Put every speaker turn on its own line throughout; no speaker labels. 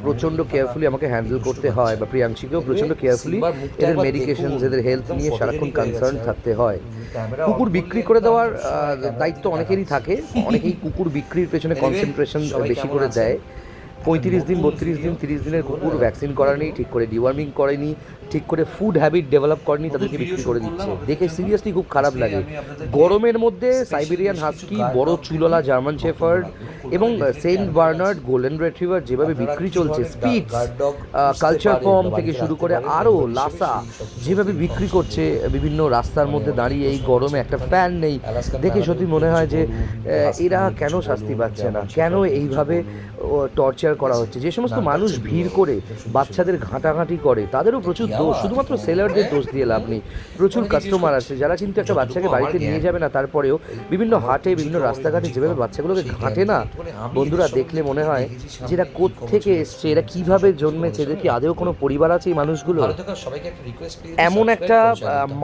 প্রচণ্ড কেয়ারফুলি আমাকে হ্যান্ডেল করতে হয়, বা প্রিয়াংশীকেও প্রচণ্ড কেয়ারফুলি এদের মেডিকেশনস, এদের হেলথ নিয়ে সারাক্ষণ কনসার্ন থাকতে হয়। কুকুর বিক্রি করে দেওয়ার দায়িত্ব অনেকেরই থাকে, অনেকেই কুকুর বিক্রির পেছনে কনসেন্ট্রেশন বেশি করে দেয়। 35 দিন, 32 দিন, 30 দিনের কুকুর ভ্যাকসিন করানি, ঠিক করে ডিওয়ার্মিং করেনি, ঠিক করে ফুড হ্যাবিট ডেভেলপ করেনি, তাদেরকে বিক্রি করে দিচ্ছে। দেখে সিরিয়াসলি খুব খারাপ লাগে। গরমের মধ্যে সাইবেরিয়ান হাস্কি, বড় চুলওয়ালা জার্মান শেফার্ড এবং সেন্ট বার্নার্ড গোল্ডেন রিট্রিভার যেভাবে বিক্রি চলছে, স্পিটস, কালচার পম থেকে শুরু করে আরও লাসা যেভাবে বিক্রি করছে বিভিন্ন রাস্তার মধ্যে দাঁড়িয়ে এই গরমে, একটা ফ্যান নেই, দেখে সত্যি মনে হয় যে এরা কেন শাস্তি পাচ্ছে না, কেন এইভাবে টর্চার করা হচ্ছে। যে সমস্ত মানুষ ভিড় করে বাচ্চাদের ঘাঁটাঘাঁটি করে তাদেরও প্রচুর দোষ, শুধুমাত্র সেলারদের দোষ দিয়ে লাভ নেই। প্রচুর কাস্টমার আছে যারা কিন্তু একটা বাচ্চাকে বাড়িতে নিয়ে যাবে না, তারপরেও বিভিন্ন হাটে, বিভিন্ন রাস্তাঘাটে যেভাবে বাচ্চাগুলোকে ঘাঁটে না, বন্ধুরা দেখলে মনে হয় যে এরা কোত্থেকে এসছে, এরা কিভাবে জন্মেছে, এদের কি আদেও কোনো পরিবার আছে এই মানুষগুলো? এমন একটা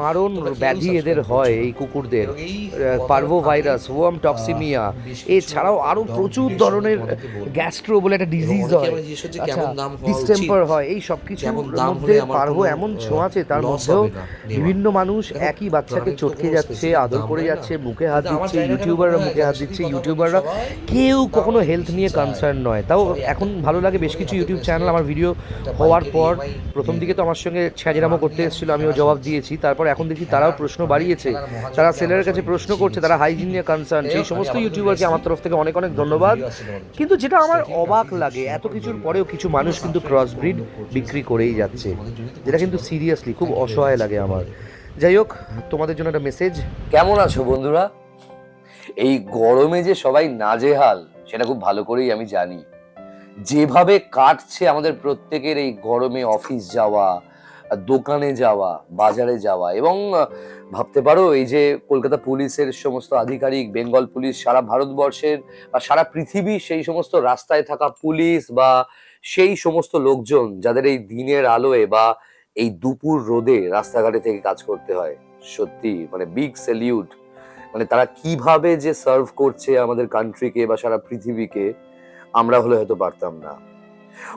মারণ ব্যাধি এদের হয় এই কুকুরদের, পার্ভো ভাইরাস, ওয়ার্ম টক্সিমিয়া, এছাড়াও আরও প্রচুর ধরনের গ্যাস্ট্রো বলে একটা ডিজিজ হয়, ডিস্টেম্পার হয়। এই সব কিছুর মধ্যে পার্ভো এমন ছোঁয়াচে, তার মধ্যেও বিভিন্ন মানুষ একই বাচ্চাকে চটকে যাচ্ছে, আদর করে যাচ্ছে, মুখে হাত দিচ্ছে, ইউটিউবাররা মুখে হাত দিচ্ছে, ইউটিউবাররা কেউ কখনো হেলথ নিয়ে কনসার্ন নয়। তাও এখন ভালো লাগে, বেশ কিছু ইউটিউব চ্যানেল আমার ভিডিও হওয়ার পর প্রথম দিকে তো আমার সঙ্গে ছ্যাঁচেরামো করতে এসেছিলো, আমিও জবাব দিয়েছি, তারপর এখন দেখি তারাও প্রশ্ন বাড়িয়েছে, তারা সেলের কাছে প্রশ্ন করছে, তারা হাইজিন নিয়ে কনসার্ন। সেই সমস্ত ইউটিউবারকে আমার তরফ থেকে অনেক অনেক ধন্যবাদ। কিন্তু যেটা আমার অবাক লাগে, এত কিছুর পরেও কিছু মানুষ কিন্তু ক্রসব্রিড বিক্রি করেই যাচ্ছে, যেটা কিন্তু সিরিয়াসলি খুব অসহায় লাগে আমার। যাই হোক, তোমাদের জন্য একটা মেসেজ। কেমন আছো বন্ধুরা? এই গরমে যে সবাই নাজেহাল সেটা খুব ভালো করেই আমি জানি। যেভাবে কাটছে আমাদের প্রত্যেকের এই গরমে অফিস যাওয়া, দোকানে যাওয়া, বাজারে যাওয়া, এবং ভাবতে পারো এই যে কলকাতা পুলিশের সমস্ত আধিকারিক, বেঙ্গল পুলিশ, সারা ভারতবর্ষের বা সারা পৃথিবীর সেই সমস্ত রাস্তায় থাকা পুলিশ বা সেই সমস্ত লোকজন যাদের এই দিনের আলোয় বা এই দুপুর রোদে রাস্তাঘাটে থেকে কাজ করতে হয়, সত্যি মানে বিগ স্যালিউট। মানে তারা কিভাবে যে সার্ভ করছে আমাদের কান্ট্রিকে বা সারা পৃথিবীকে, আমরা হলে হয়তো পারতাম না।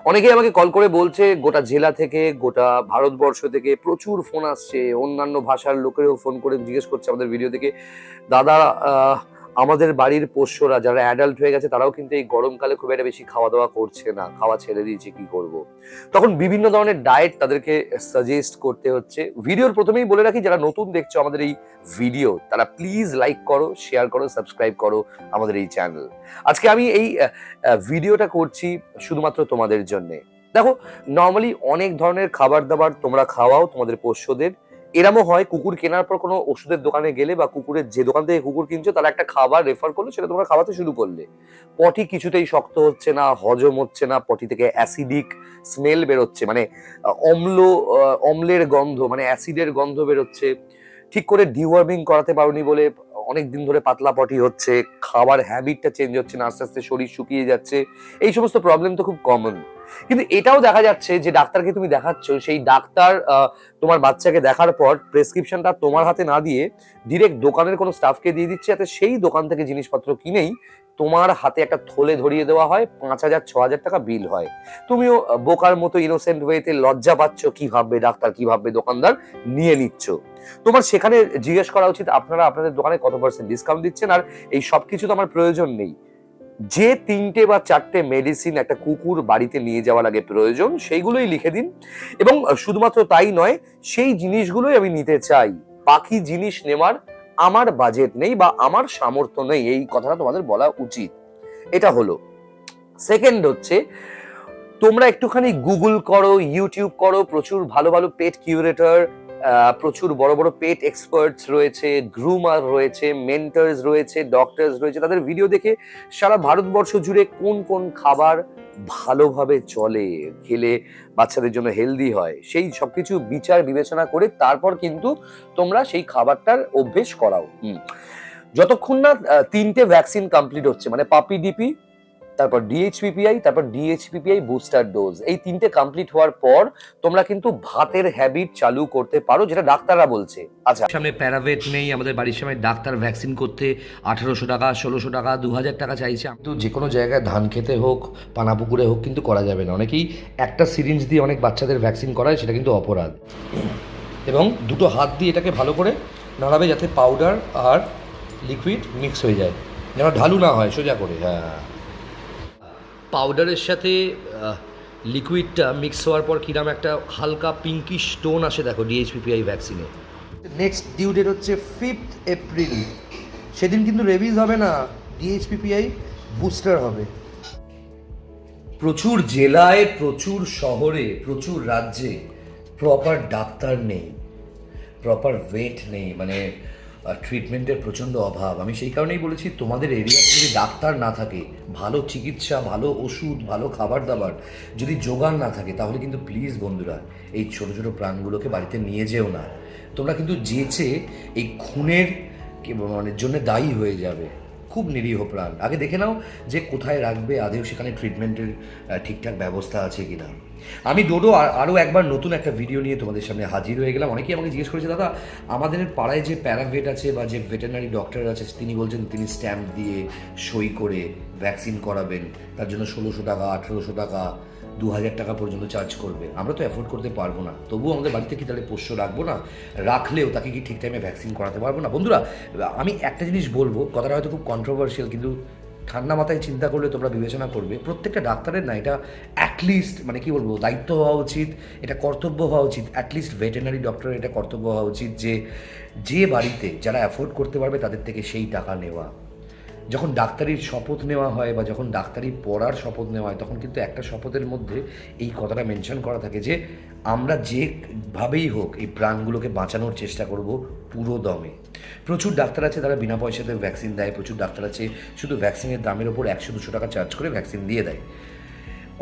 অনেকেই আমাকে কল করে বলছে, গোটা জেলা থেকে, গোটা ভারতবর্ষ থেকে প্রচুর ফোন আসছে, অন্যান্য ভাষার লোকেরও ফোন করে জিজ্ঞেস করছে আমাদের ভিডিও থেকে, দাদা আমাদের বাড়ির পোষ্যরা যারা অ্যাডাল্ট হয়ে গেছে তারাও কিন্তু এই গরমকালে খুব একটা বেশি খাওয়া দাওয়া করছে না, খাওয়া ছেড়ে দিয়েছে, কি করব। তখন বিভিন্ন ধরনের ডায়েট তাদেরকে সাজেস্ট করতে হচ্ছে। ভিডিওর প্রথমেই বলে রাখি, যারা নতুন দেখছো আমাদের এই ভিডিও, তারা প্লিজ লাইক করো, শেয়ার করো, সাবস্ক্রাইব করো আমাদের এই চ্যানেল। আজকে আমি এই ভিডিওটা করছি শুধুমাত্র তোমাদের জন্য। দেখো, নর্মালি অনেক ধরনের খাবার দাবার তোমরা খাওয়াও তোমাদের পোষ্যদের। এরমও হয় কুকুর কেনার পর কোনো ওষুধের দোকানে গেলে বা কুকুরের যে দোকান থেকে কুকুর কিনছো তারা একটা খাবার রেফার করলো, সেটা তোমরা খাওয়াতে শুরু করলে। পটি কিছুতেই শক্ত হচ্ছে না, হজম হচ্ছে না, পটি থেকে অ্যাসিডিক স্মেল বেরোচ্ছে, মানে অম্লের গন্ধ, মানে অ্যাসিডের গন্ধ বেরোচ্ছে। ঠিক করে ডিওয়ার্মিং করাতে পারোনি বলে অনেক দিন ধরে পাতলা পটি হচ্ছে, খাবার হ্যাবিটটা চেঞ্জ হচ্ছে না, আস্তে আস্তে শরীর শুকিয়ে যাচ্ছে। এই সমস্ত প্রবলেম তো খুব কমন। কিন্তু এটাও দেখা যাচ্ছে যে ডাক্তারকে তুমি দেখাচ্ছ, সেই ডাক্তার তোমার বাচ্চাকে দেখার পর প্রেসক্রিপশনটা তোমার হাতে না দিয়ে ডিরেক্ট দোকানের কোনো স্টাফকে দিয়ে দিচ্ছে, যাতে সেই দোকান থেকে জিনিসপত্র কিনেই তোমার হাতে একটা থলে ধরিয়ে দেওয়া হয়, 5,000 6,000 টাকা বিল হয়। তুমিও বোকার মতো ইনোসেন্ট ওয়েতে লজ্জা পাচ্ছ, কি ভাববে ডাক্তার, কি ভাববে দোকানদার, নিয়ে নিচ্ছ। তোমার সেখানে জিজ্ঞেস করা উচিত, আপনারা আপনাদের দোকানে কত % ডিসকাউন্ট দিচ্ছেন, আর এই সবকিছু তো আমার প্রয়োজন নেই। যে 3টে বা 4টে মেডিসিন একটা কুকুর বাড়িতে নিয়ে যাওয়া লাগে প্রয়োজন, সেইগুলোই লিখে দিন। এবং শুধুমাত্র তাই নয়, সেই জিনিসগুলোই আমি নিতে চাই, বাকি জিনিস নেওয়ার আমার বাজেট নেই বা আমার সামর্থ্য নেই, এই কথাটা তোমাদের বলা উচিত। এটা হলো। সেকেন্ড হচ্ছে, তোমরা একটুখানি গুগল করো, ইউটিউব করো, প্রচুর ভালো ভালো পেট কিউরেটর, প্রচুর বড় বড় পেট এক্সপার্টস রয়েছে, গ্রুমার রয়েছে, মেন্টার্স রয়েছে, ডক্টরস রয়েছে, তাদের ভিডিও দেখে সারা ভারতবর্ষ জুড়ে কোন কোন খাবার ভালোভাবে চলে, খেলে বাচ্চাদের জন্য হেলদি হয়, সেই সবকিছু বিচার বিবেচনা করে তারপর কিন্তু তোমরা সেই খাবারটার অভ্যেস করাও। যতক্ষণ না 3টে ভ্যাকসিন কমপ্লিট হচ্ছে, মানে পাপি ডিপি, তারপর ডিএইচপিপিআই, তারপর ডিএইচপিপিআই বুস্টার ডোজ। এই 3টে কমপ্লিট হওয়ার পর তোমরা কিন্তু ভাতের হ্যাবিট চালু করতে পারো, যেটা ডাক্তাররা বলছে। আচ্ছা, সামনে প্যারাভেট নেই, আমাদের বাড়ির সামনে ডাক্তার ভ্যাকসিন করতে 1800 টাকা, 1600 টাকা, 2000 টাকা চাইছে। কিন্তু যে কোনো জায়গায় ধান খেতে হোক, পানাপুকুরে হোক কিন্তু করা যাবে না। অনেকেই একটা সিরিঞ্জ দিয়ে অনেক বাচ্চাদের ভ্যাকসিন করায়, সেটা কিন্তু অপরাধ। এবং দুটো হাত দিয়ে এটাকে ভালো করে নাড়াবে যাতে পাউডার আর লিকুইড মিক্স হয়ে যায়, যেন ঢালু না হয়, সোজা করে। হ্যাঁ, পাউডারের সাথে লিকুইডটা মিক্স হওয়ার পর কিরম একটা হালকা পিঙ্কিশ টোন আসে দেখো ডিএইচপিপিআই ভ্যাকসিনে। নেক্সট ডিউ ডেট হচ্ছে 5th এপ্রিল। সেদিন কিন্তু রেভিজ হবে না, ডিএইচপিপিআই বুস্টার হবে। প্রচুর জেলায়, প্রচুর শহরে, প্রচুর রাজ্যে প্রপার ডাক্তার নেই, প্রপার ওয়েট নেই, মানে ট্রিটমেন্টের প্রচণ্ড অভাব। আমি সেই কারণেই বলেছি, তোমাদের এরিয়াতে যদি ডাক্তার না থাকে, ভালো চিকিৎসা, ভালো ওষুধ, ভালো খাবার দাবার যদি জোগান না থাকে, তাহলে কিন্তু প্লিজ বন্ধুরা এই ছোটো ছোটো প্রাণগুলোকে বাড়িতে নিয়ে যেও না। তোমরা কিন্তু যেচে এই খুনের মানে জন্য দায়ী হয়ে যাবে। খুব নিরীহ প্রাণ। আগে দেখে নাও যে কোথায় রাখবে, আদেও সেখানে ট্রিটমেন্টের ঠিকঠাক ব্যবস্থা আছে কিনা। আমি ডোডো আরও একবার নতুন একটা ভিডিও নিয়ে তোমাদের সামনে হাজির হয়ে গেলাম। অনেকেই আমাকে জিজ্ঞেস করেছে, দাদা আমাদের পাড়ায় যে প্যারাভেট আছে বা যে ভেটেরিনারি ডক্টর আছে, তিনি বলছেন তিনি স্ট্যাম্প দিয়ে সই করে ভ্যাকসিন করাবেন, তার জন্য 1600 টাকা, 1800 টাকা, 2000 টাকা পর্যন্ত চার্জ করবে। আমরা তো অ্যাফোর্ড করতে পারবো না, তবুও আমাদের বাড়িতে কি তাহলে পোষ্য রাখবো না? রাখলেও তাকে কি ঠিক টাইমে ভ্যাকসিন করাতে পারবো না? বন্ধুরা, আমি একটা জিনিস বলবো, কথাটা হয়তো খুব কন্ট্রোভার্সিয়াল, কিন্তু ঠান্ডা মাথায় চিন্তা করলে তোমরা বিবেচনা করবে, প্রত্যেকটা ডাক্তারের না এটা অ্যাটলিস্ট মানে কি বলবো, দায়িত্ব হওয়া উচিত, এটা কর্তব্য হওয়া উচিত, অ্যাটলিস্ট ভেটেরিনারি ডক্টরের এটা কর্তব্য হওয়া উচিত যে বাড়িতে যারা অ্যাফোর্ড করতে পারবে তাদের থেকে সেই টাকা নেওয়া। যখন ডাক্তারির শপথ নেওয়া হয় বা যখন ডাক্তারি পড়ার শপথ নেওয়া হয়, তখন কিন্তু একটা শপথের মধ্যে এই কথাটা মেনশন করা থাকে যে আমরা যেভাবেই হোক এই প্রাণগুলোকে বাঁচানোর চেষ্টা করব পুরো দমে। প্রচুর ডাক্তার আছে তারা বিনা পয়সাতে ভ্যাকসিন দেয়, প্রচুর ডাক্তার আছে শুধু ভ্যাকসিনের দামের ওপর 100-200 টাকা চার্জ করে ভ্যাকসিন দিয়ে দেয়।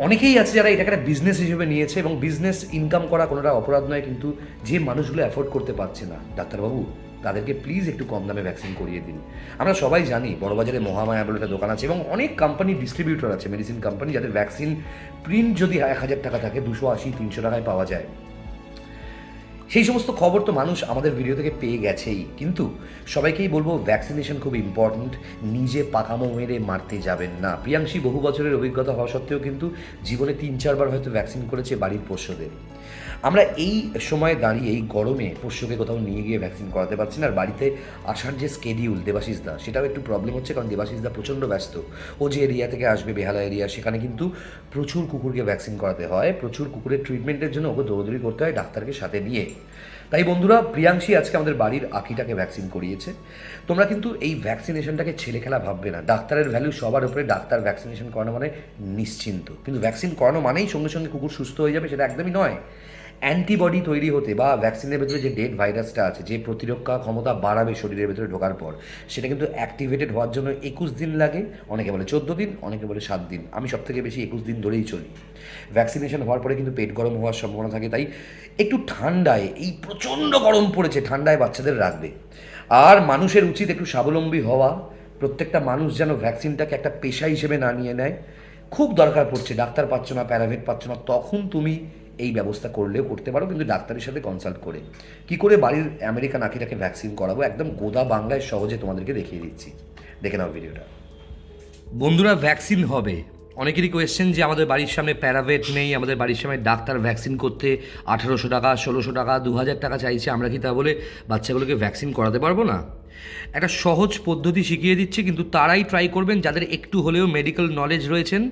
অনেকেই আছে যারা এটাকে একটা বিজনেস হিসেবে নিয়েছে, এবং বিজনেস ইনকাম করা কোনোটা অপরাধ নয়, কিন্তু যে মানুষগুলো অ্যাফোর্ড করতে পারছে না ডাক্তারবাবু, তাদেরকে প্লিজ একটু কম দামে ভ্যাকসিন করিয়ে দিন। আমরা সবাই জানি বড়বাজারে মহামায়া বলে একটা দোকান আছে, এবং অনেক কোম্পানি ডিস্ট্রিবিউটর আছে, মেডিসিন কোম্পানি, যাদের ভ্যাকসিন প্রিন্ট যদি 1000 টাকা থাকে 280-300 টাকায় পাওয়া যায়। সেই সমস্ত খবর তো মানুষ আমাদের ভিডিও থেকে পেয়ে গেছেই, কিন্তু সবাইকেই বলবো ভ্যাকসিনেশন খুব ইম্পর্ট্যান্ট, নিজে পাকামো মেরে মারতে যাবেন না। প্রিয়াংশী বহু বছরের অভিজ্ঞতা হওয়া সত্ত্বেও কিন্তু জীবনে 3-4 বার হয়তো ভ্যাকসিন করেছে বাড়ির পোষ্যদের। আমরা এই সময়ে দাঁড়িয়ে এই গরমে পোষ্যকে কোথাও নিয়ে গিয়ে ভ্যাকসিন করাতে পারছি না। আর বাড়িতে আসার যে স্কেডিউল দেবাশিস দা, সেটাও একটু প্রবলেম হচ্ছে, কারণ দেবাশিস দা প্রচণ্ড ব্যস্ত। ও যে এরিয়া থেকে আসবে, বেহালা এরিয়া, সেখানে কিন্তু প্রচুর কুকুরকে ভ্যাকসিন করাতে হয়, প্রচুর কুকুরের ট্রিটমেন্টের জন্য ওকে দৌড়দৌড়ি করতে হয় ডাক্তারকে সাথে নিয়ে। তাই বন্ধুরা, প্রিয়াংশী আজকে আমাদের বাড়ির আঁকিটাকে ভ্যাকসিন করিয়েছে। তোমরা কিন্তু এই ভ্যাকসিনেশনটাকে ছেলে খেলা ভাববে না। ডাক্তারের ভ্যালু সবার উপরে, ডাক্তার ভ্যাকসিনেশন করানো মানে নিশ্চিন্ত, কিন্তু ভ্যাকসিন করানো মানেই সঙ্গে সঙ্গে কুকুর সুস্থ হয়ে যাবে, সেটা একদমই নয়। অ্যান্টিবডি তৈরি হতে বা ভ্যাকসিনের ভেতরে যে ডেড ভাইরাসটা আছে, যে প্রতিরক্ষা ক্ষমতা বাড়াবে শরীরের ভেতরে ঢোকার পর, সেটা কিন্তু অ্যাক্টিভেটেড হওয়ার জন্য 21 দিন লাগে, অনেকে বলে 14 দিন, অনেকে বলে 7 দিন। আমি সবথেকে বেশি 21 দিন ধরেই চলি। ভ্যাকসিনেশন হওয়ার পরে কিন্তু পেট গরম হওয়ার সম্ভাবনা থাকে, তাই একটু ঠান্ডায়, এই প্রচণ্ড গরম পড়েছে, ঠান্ডায় বাচ্চাদের রাখবে। আর মানুষের উচিত একটু স্বাবলম্বী হওয়া। প্রত্যেকটা মানুষ যেন ভ্যাকসিনটাকে একটা পেশা হিসেবে না নিয়ে নেয়। খুব দরকার পড়ছে, ডাক্তার পাচ্ছ না, প্যারাভেট পাচ্ছ না, তখন তুমি এই ব্যবস্থা করলেও করতে পারো, কিন্তু ডাক্তারের সাথে কনসাল্ট করে। কি করে বাড়ির আমেরিকান আঁকিটাকে ভ্যাকসিন করাবো, একদম গোদা বাংলায় সহজে তোমাদেরকে দেখিয়ে দিচ্ছি, দেখে নাও ভিডিওটা। বন্ধুরা, ভ্যাকসিন হবে। অনেকেরই কোয়েশ্চেন যে আমাদের বাড়ির সামনে প্যারাভেট নেই, আমাদের বাড়ির সামনে ডাক্তার ভ্যাকসিন করতে 1800 টাকা, 1600 টাকা, 2000 টাকা চাইছে, আমরা কি তা বলে বাচ্চাগুলোকে ভ্যাকসিন করাতে পারবো না? একটা সহজ পদ্ধতি শিখিয়ে দিচ্ছে, কিন্তু তারাই ট্রাই করবেন যাদের একটু হলেও মেডিকেল নলেজ রয়েছেন।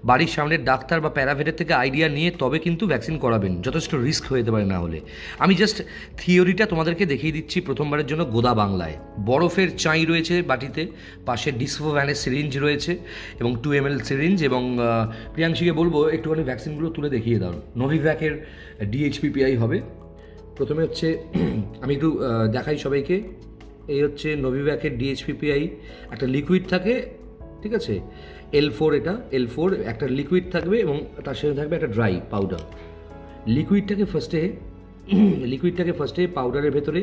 বাড়ির সামনের ডাক্তার বা প্যারাভেটের থেকে আইডিয়া নিয়ে তবে কিন্তু ভ্যাকসিন করাবেন, যথেষ্ট রিস্ক হয়ে যেতে পারে না হলে। আমি জাস্ট থিওরিটা তোমাদেরকে দেখিয়ে দিচ্ছি প্রথমবারের জন্য গোদা বাংলায়। বরফের চাই রয়েছে বাটিতে, পাশে ডিসফোভ্যানের সিরিঞ্জ রয়েছে এবং 2 ml সিরিঞ্জ। এবং প্রিয়াংশীকে বলবো একটুখানি ভ্যাকসিনগুলো তুলে দেখিয়ে দাও। নোভিভ্যাকের ডিএইচপিপিআই হবে। প্রথমে হচ্ছে আমি একটু দেখাই সবাইকে। এই হচ্ছে নোভিভ্যাকের ডিএইচপিপিআই, একটা লিকুইড থাকে, ঠিক আছে, L4, এটা L4 একটা লিকুইড থাকবে এবং তার সাথে থাকবে একটা ড্রাই পাউডার। লিকুইডটাকে ফার্স্টে লিকুইডটাকে ফার্স্টে পাউডারের ভেতরে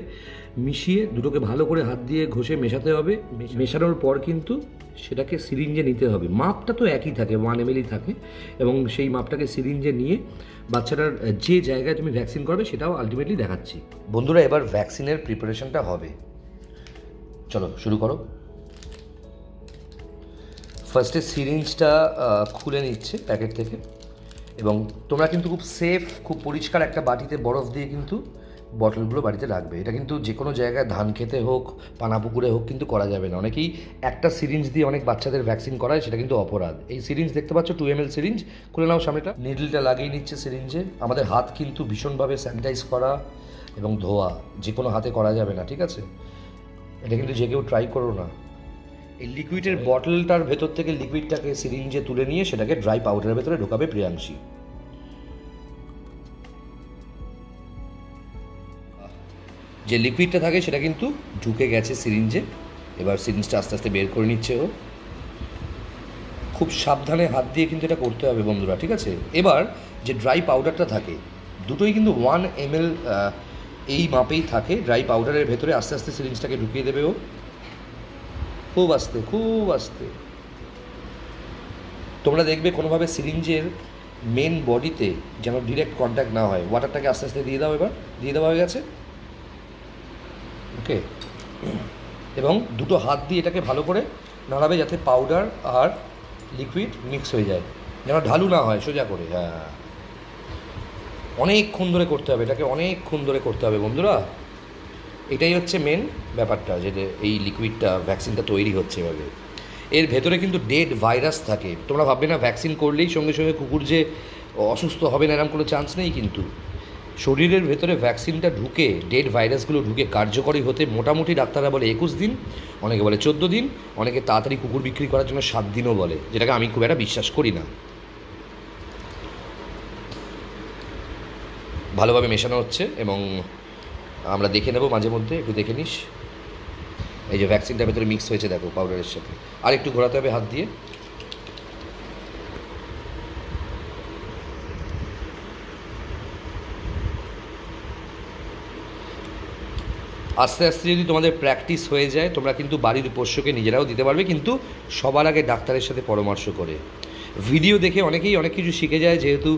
মিশিয়ে দুটোকে ভালো করে হাত দিয়ে ঘষে মেশাতে হবে। মেশানোর পর কিন্তু সেটাকে সিরিঞ্জে নিতে হবে। মাপটা তো একই থাকে, 1 ml থাকে, এবং সেই মাপটাকে সিরিঞ্জে নিয়ে বাচ্চাটার যে জায়গায় তুমি ভ্যাকসিন করবে সেটাও আলটিমেটলি দেখাচ্ছি। বন্ধুরা, এবার ভ্যাকসিনের প্রিপারেশনটা হবে। চলো শুরু করো। ফার্স্টে সিরিঞ্জটা খুলে নিচ্ছে প্যাকেট থেকে, এবং তোমরা কিন্তু খুব সেফ, খুব পরিষ্কার একটা বাটিতে বরফ দিয়ে কিন্তু বটলগুলো বাড়িতে রাখবে। এটা কিন্তু যে কোনো জায়গায় ধান খেতে হোক, পানাপুকুরে হোক কিন্তু করা যাবে না। অনেকেই একটা সিরিঞ্জ দিয়ে অনেক বাচ্চাদের ভ্যাকসিন করায়, সেটা কিন্তু অপরাধ। এই সিরিঞ্জ দেখতে পাচ্ছ 2 ml সিরিঞ্জ, খুলে নাও সামনেটা। নিডলটা লাগিয়ে নিচ্ছে সিরিঞ্জে। আমাদের হাত কিন্তু ভীষণভাবে স্যানিটাইজ করা এবং ধোয়া, যে কোনো হাতে করা যাবে না, ঠিক আছে? এটা কিন্তু যে কেউ ট্রাই করো না। এই লিকুইডের বটলটার ভেতর থেকে লিকুইডটাকে সিরিঞ্জে তুলে নিয়ে সেটাকে ড্রাই পাউডারের ভেতরে ঢোকাবে প্রিয়াংশী। যে লিকুইডটা থাকে সেটা কিন্তু ঢুকে গেছে সিরিঞ্জে। এবার সিরিঞ্জটা আস্তে আস্তে বের করে নিচ্ছে ও। খুব সাবধানে হাত দিয়ে কিন্তু এটা করতে হবে বন্ধুরা, ঠিক আছে? এবার যে ড্রাই পাউডারটা থাকে, দুটোই কিন্তু 1 ml এই মাপেই থাকে। ড্রাই পাউডারের ভেতরে আস্তে আস্তে সিরিঞ্জটাকে ঢুকিয়ে দেবে ও, খুব আস্তে, খুব আস্তে। তোমরা দেখবে কোনোভাবে সিরিঞ্জের মেন বডিতে যেন ডিরেক্ট কন্ট্যাক্ট না হয়। ওয়াটারটাকে আস্তে আস্তে দিয়ে দাও। এবার দিয়ে দেওয়া হয়ে গেছে, ওকে। এবং দুটো হাত দিয়ে এটাকে ভালো করে নাড়াবে যাতে পাউডার আর লিকুইড মিক্স হয়ে যায়, যেন ঢালু না হয়, সোজা করে। হ্যাঁ, অনেকক্ষণ ধরে করতে হবে এটাকে, অনেকক্ষণ ধরে করতে হবে বন্ধুরা। এটাই হচ্ছে মেন ব্যাপারটা, যে এই লিকুইডটা, ভ্যাকসিনটা তৈরি হচ্ছে এভাবে। এর ভেতরে কিন্তু ডেড ভাইরাস থাকে। তোমরা ভাববে না ভ্যাকসিন করলেই সঙ্গে সঙ্গে কুকুর যে অসুস্থ হবে না, এরকম কোনো চান্স নেই। কিন্তু শরীরের ভেতরে ভ্যাকসিনটা ঢুকে, ডেড ভাইরাসগুলো ঢুকে কার্যকরী হতে মোটামুটি ডাক্তাররা বলে 21 দিন, অনেকে বলে 14 দিন, অনেকে তাড়াতাড়ি কুকুর বিক্রি করার জন্য 7 দিনও বলে, যেটাকে আমি খুব একটা বিশ্বাস করি না। ভালোভাবে মেশানো হচ্ছে এবং আমরা দেখে নেব মাঝে মধ্যে, একটু দেখে নিস। এই যে ভ্যাকসিনটার ভেতরে মিক্স হয়েছে দেখো পাউডারের সাথে। আর একটু ঘোরাতে হবে হাত দিয়ে। আস্তে আস্তে যদি তোমাদের প্র্যাকটিস হয়ে যায়, তোমরা কিন্তু বাড়ির পোষ্যকে নিজেরাও দিতে পারবে, কিন্তু সবার আগে ডাক্তারের সাথে পরামর্শ করে। ভিডিও দেখে অনেকেই অনেক কিছু শিখে যায়, যেহেতু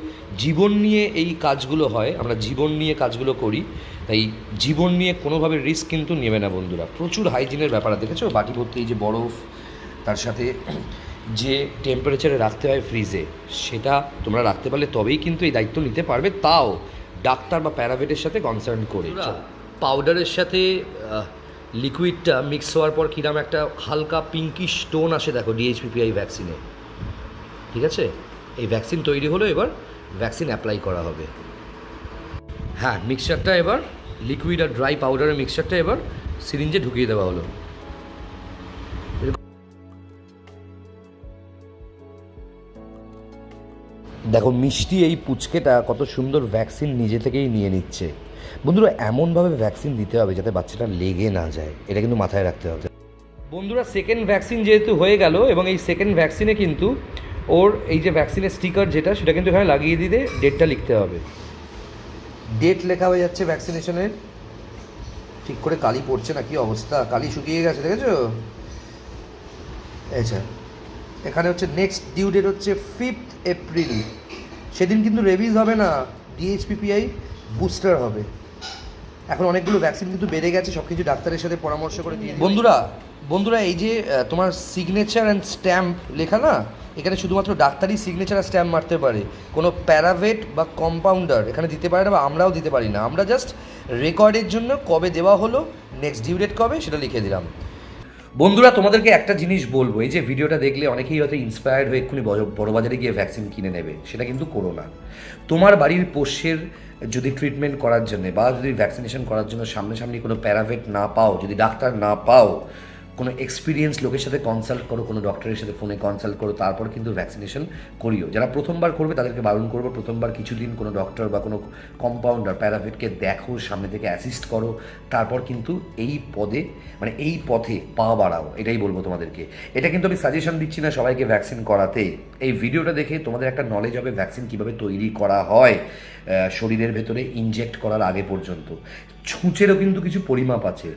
জীবন নিয়ে এই কাজগুলো হয়, আমরা জীবন নিয়ে কাজগুলো করি, তাই জীবন নিয়ে কোনোভাবে রিস্ক কিন্তু নেবে না বন্ধুরা। প্রচুর হাইজিনের ব্যাপার দেখেছো, বাটি ভর্তি এই যে বরফ, তার সাথে যে টেম্পারেচারে রাখতে হয় ফ্রিজে, সেটা তোমরা রাখতে পারলে তবেই কিন্তু এই দায়িত্ব নিতে পারবে, তাও ডাক্তার বা প্যারাভেটের সাথে কনসার্ন করে। পাউডারের সাথে লিকুইডটা মিক্স হওয়ার পর কিরম একটা হালকা পিঙ্কিশ টোন আসে দেখো DHPPI ভ্যাকসিনে, ঠিক আছে? এই ভ্যাকসিন তৈরি হলো, এবার ভ্যাকসিন অ্যাপ্লাই করা হবে। হ্যাঁ, মিক্সচারটা এবার লিকুইড আর ড্রাই পাউডারের মিক্সচারটা এবার সিরিঞ্জে ঢুকিয়ে দেওয়া হলো। দেখো মিষ্টি এই পুচকেটা কত সুন্দর ভ্যাকসিন নিজে থেকেই নিয়ে নিচ্ছে। বন্ধুরা, এমনভাবে ভ্যাকসিন দিতে হবে যাতে বাচ্চাটা লেগে না যায়, এটা কিন্তু মাথায় রাখতে হবে বন্ধুরা। সেকেন্ড ভ্যাকসিন যেহেতু হয়ে গেল, এবং এই সেকেন্ড ভ্যাকসিনে কিন্তু ওর এই যে ভ্যাকসিনের স্টিকার যেটা, সেটা কিন্তু এখানে লাগিয়ে দিতে ডেটটা লিখতে হবে। ডেট লেখা হয়ে যাচ্ছে ভ্যাকসিনেশনের। ঠিক করে কালি পড়ছে না, কি অবস্থা, কালি শুকিয়ে গেছে দেখেছো? আচ্ছা, এখানে হচ্ছে নেক্সট ডিউ ডেট হচ্ছে 5 এপ্রিল। সেদিন কিন্তু রেভিজ হবে না, DHPPI বুস্টার হবে। এখন অনেকগুলো ভ্যাকসিন কিন্তু বেড়ে গেছে, সব কিছু ডাক্তারের সাথে পরামর্শ করে দিয়ে। বন্ধুরা এই যে তোমার সিগনেচার অ্যান্ড স্ট্যাম্প লেখা না, এখানে শুধুমাত্র ডাক্তারই সিগনেচার আর স্ট্যাম্প মারতে পারে, কোনো প্যারাভেট বা কম্পাউন্ডার এখানে দিতে পারে না, বা আমরাও দিতে পারি না। আমরা জাস্ট রেকর্ডের জন্য কবে দেওয়া হলো, নেক্সট ডিউ ডেট কবে, সেটা লিখে দিলাম। বন্ধুরা, তোমাদেরকে একটা জিনিস বলবো, এই যে ভিডিওটা দেখলে অনেকেই হয়তো ইন্সপায়ার্ড হয়ে এক্ষুনি বড় বাজারে গিয়ে ভ্যাকসিন কিনে নেবে, সেটা কিন্তু করো না। তোমার বাড়ির পোষ্যের যদি ট্রিটমেন্ট করার জন্য বা যদি ভ্যাকসিনেশন করার জন্য সামনাসামনি কোনো প্যারাভেট না পাও, যদি ডাক্তার না পাও, কোনো এক্সপিরিয়েন্স লোকের সাথে কনসাল্ট করো, কোনো ডক্টরের সাথে ফোনে কনসাল্ট করো, তারপর কিন্তু ভ্যাকসিনেশন করিও। যারা প্রথমবার করবে তাদেরকে বারণ করবো, প্রথমবার কিছুদিন কোনো ডক্টর বা কোনো কম্পাউন্ডার প্যারাভেটকে দেখো, সামনে থেকে অ্যাসিস্ট করো, তারপর কিন্তু এই পদে মানে এই পথে পা বাড়াও, এটাই বলবো তোমাদেরকে। এটা কিন্তু আমি সাজেশন দিচ্ছি না সবাইকে ভ্যাকসিন করাতে। এই ভিডিওটা দেখে তোমাদের একটা নলেজ হবে ভ্যাকসিন কীভাবে তৈরি করা হয় শরীরের ভেতরে ইনজেক্ট করার আগে পর্যন্ত। ছুঁচেরও কিন্তু কিছু পরিমাপ আছে।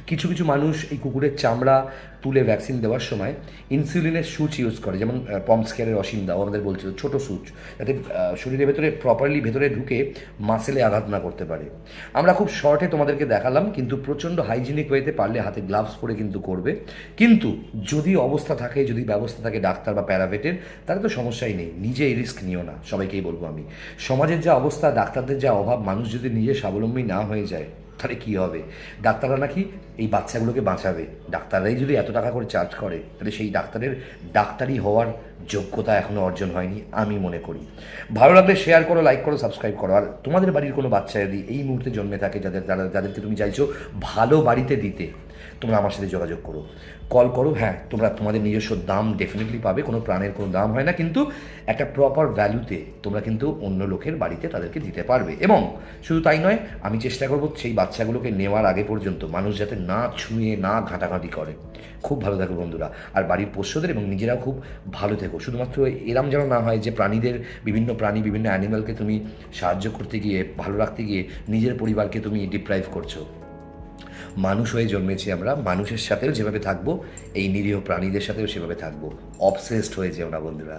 কিছু কিছু মানুষ এই কুকুরের চামড়া তুলে ভ্যাকসিন দেওয়ার সময় ইনসুলিনের সুচ ইউজ করে, যেমন পম্পস্কেয়ারের অসীম দাও আমাদের বলছিল ছোটো সুচ, যাতে শরীরের ভেতরে প্রপারলি ভেতরে ঢুকে মাসেলে আঘাত না করতে পারে। আমরা খুব শর্টে তোমাদেরকে দেখালাম, কিন্তু প্রচণ্ড হাইজিনিক ওয়েতে পারলে হাতে গ্লাভস পরে কিন্তু করবে। কিন্তু যদি অবস্থা থাকে, যদি ব্যবস্থা থাকে ডাক্তার বা প্যারাভেটের, তাহলে তো সমস্যাই নেই, নিজে এই রিস্ক নিও না, সবাইকেই বলবো আমি। সমাজের যা অবস্থা, ডাক্তারদের যা অভাব, মানুষ যদি নিজে স্বাবলম্বী না হয়ে যায় তাহলে কী হবে? ডাক্তাররা নাকি এই বাচ্চাগুলোকে বাঁচাবে, ডাক্তাররাই যদি এত টাকা করে চার্জ করে, তাহলে সেই ডাক্তারের ডাক্তারি হওয়ার যোগ্যতা এখনও অর্জন হয়নি আমি মনে করি। ভালো লাগলে শেয়ার করো, লাইক করো, সাবস্ক্রাইব করো। আর তোমাদের বাড়ির কোনো বাচ্চা যদি এই মুহূর্তে জন্মে থাকে, যাদেরকে তুমি চাইছো ভালো বাড়িতে দিতে, তোমরা আমার সাথে যোগাযোগ করো, কল করো। হ্যাঁ, তোমাদের নিজস্ব দাম ডেফিনেটলি পাবে, কোনো প্রাণের কোনো দাম হয় না, কিন্তু একটা প্রপার ভ্যালুতে তোমরা কিন্তু অন্য লোকের বাড়িতে তাদেরকে দিতে পারবে। এবং শুধু তাই নয়, আমি চেষ্টা করবো সেই বাচ্চাগুলোকে নেওয়ার আগে পর্যন্ত মানুষ যাতে না ছুঁয়ে না ঘাঁটাঘাঁটি করে। খুব ভালো থাকো বন্ধুরা, আর বাড়ির পোষ্যদের এবং নিজেরাও খুব ভালো থেকো। শুধুমাত্র এরম যেন না হয় যে প্রাণীদের, বিভিন্ন প্রাণী, বিভিন্ন অ্যানিমালকে তুমি সাহায্য করতে গিয়ে, ভালো রাখতে গিয়ে নিজের পরিবারকে তুমি ডিপ্রাইভ করছো। মানুষ হয়ে জন্মেছি আমরা, মানুষের সাথেও যেভাবে থাকবো, এই নিরীহ প্রাণীদের সাথেও সেভাবে থাকবো। অবসেসড হয়ে যেও না বন্ধুরা।